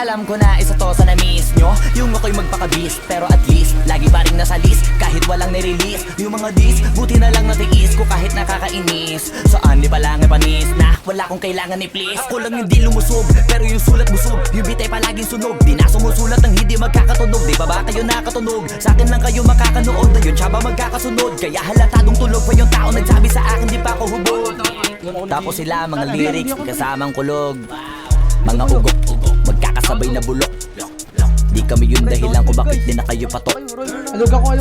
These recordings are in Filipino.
Alam ko na isa to sa na-miss nyo, yung ako'y magpakabis, pero at least lagi pa rin nasa list, kahit walang nirelease. Yung mga dis, buti na lang natiis ko kahit nakakainis. Saan di pa lang panis na wala kong kailangan ni please. Ako lang hindi lumusog, pero yung sulat busog. Yung bitay palaging sunog, di na sumusulat ng hindi magkakatunog. Di ba ba kayo nakatunog? Sa akin lang kayo makakanood, na yun siya ba magkakasunod? Kaya halatadong tulog pa yung tao nagsabi sa akin di pa ako hubog. Tapos sila mga lyrics kasamang kulog, mga ugok-ugok, magkakasabay na bulok. Di kami yung dahilan kung bakit di na kayo patok.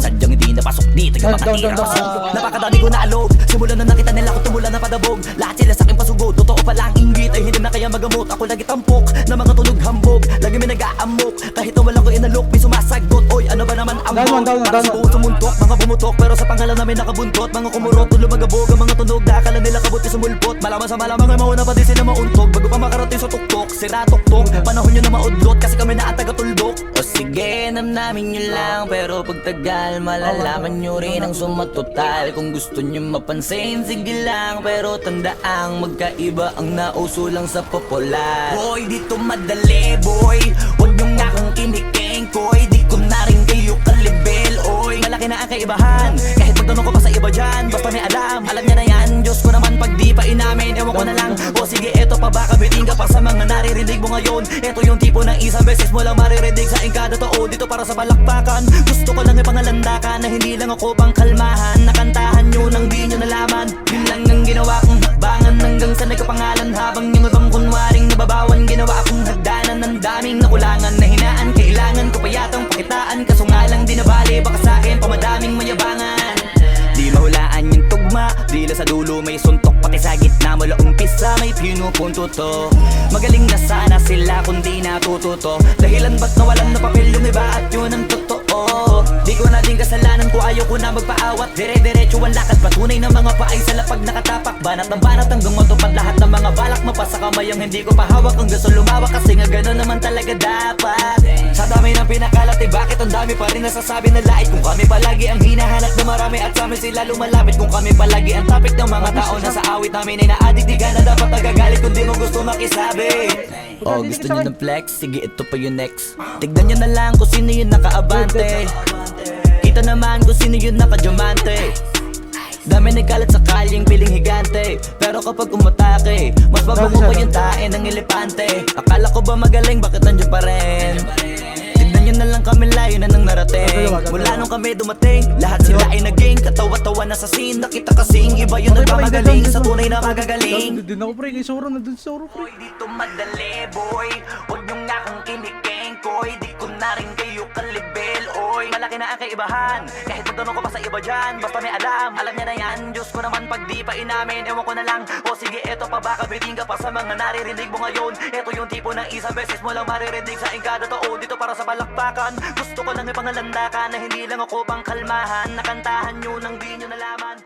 Sadyang hindi napasok dito yung mga tira pasok. Napakadami ko na alog, simulan na nakita nila ko tumula na padabog. Lahat sila sa akin pasugod, totoo pala ang inggit ay hindi na kaya magamot. Ako lagi tampok na mga tunog hambog, lagi may nag-aamok. Kahit na walang ko inalok, may sumasagot. Oy, ano ba naman ambog? Para sa buong sumuntok, mga bumutok, pero sa pangalan namin nakabuntot. Mga kumurot, tulo magabog, ang mga tunog na akala nila kabuti sumulpot. Malaman sa malamang ay mauna pa din sila mauntog, bago pa makarating sa tuktok, sira tuktok. Panahon nyo na maudlot, kasi kami na ang taga-tulbok. O sige, namnamin nyo lang, pero pagtagal malalaman nyo rin ang sumatotal. Kung gusto nyo mapansin, sige lang, pero tandaang magkaiba ang nauso lang sa popular. Boy, dito madali, boy, huwag nyo nga kong kinikengkoy. Di ko na rin kayo kalibel, oy. Malaki na ang kaibahan, kahit magtanong ko pa sa iba dyan, basta may alam, alam niya na yan. Diyos ko naman pag di pa inamin, ewan ko na lang. O sige, eto pa ba kabiting ka pa sa mga naririnig mo ngayon? Eto yung tipo ng isang beses mo lang maririnig sa engkada totoo dito para sa balakpakan. Gusto ko lang ipangalandakan na hindi lang ako pang kalmahan. Nakantahan nyo nang di nyo nalaman, yun lang ang ginawa kong hakbangan. Hanggang sa nagkapangalan habang yung ibang kunwaring nababawan. Ginawa akong hagdanan ng daming nakulangan na hinaan. Kailangan ko pa yatang pakitaan, kaso nga lang di nabali. Baka sa akin pamadaming mayabangan. Di mahulaan yung tugma, dila sa dulo may suntok. Pati sa gitna mula umpisa may pinupunto to. Magaling na sana sila kung di natututo. Dahilan ba't nawalan na papel yung iba at yun ang totoo. Di ko na din kasalanan ko, ayaw ko na magpaawat. Dire-diretso ang lakad, patunay ng mga paay sa lapag nakatapak. Banat ng banat hanggang matupad lahat ng mga balak. Mapasa kamay ang hindi ko pahawak, ang gusto lumawak. Kasi nga gano'n naman talaga dapat. Sa dami ng pinakalat, eh bakit ang dami pa rin nasasabi na lait? Kung kami palagi ang hinahanap na marami at sa amin sila lumalapit. Kung kami palagi ang topic ng mga tao na sa awit namin ay na-addict. Di ka na dapat nagagalit kung di mo gusto makisabi. Oh, gusto nyo ng flex? Sige, ito pa yung next. Tignan nyo na lang kung sino yung nakaabante. Kita naman kung sino yung nakadiamante. Dami nagkalat sa kalyeng piling higante, pero kapag umatake, mas mabango pa yung tae ng elepante. Akala ko ba magaling, bakit nandiyan pa rin? Tignan nyo na lang kami, layo na nang narating. Mula nung kami dumating, lahat sila ay naging katawa-tawa na sa scene. Nakita kasing iba yung nagmamagaling sa tunay na magagaling. Doon ako pre, kay Soro, nandun si Soro pre. Boy, dito madali, boy, huwag nyo nga kong kinikengkoy. Di ko na rin kayo kalibel, oy. Malaki na ang kaibahan, kahit magtanong ko pa sa iba dyan, basta may alam, alam niya na yan. Diyos ko naman pag di pa inamin, ewan ko na lang. O sige, eto pa ba kabiting ka pa sa mga naririnig mo ngayon? Eto yung tipo ng isang beses mo lang maririnig sa engkada totoo dito para sa balakpakan. Gusto ko lang ipangalandakan na hindi lang ako pang kalmahan. Nakantahan nyo nang di nyo nalaman.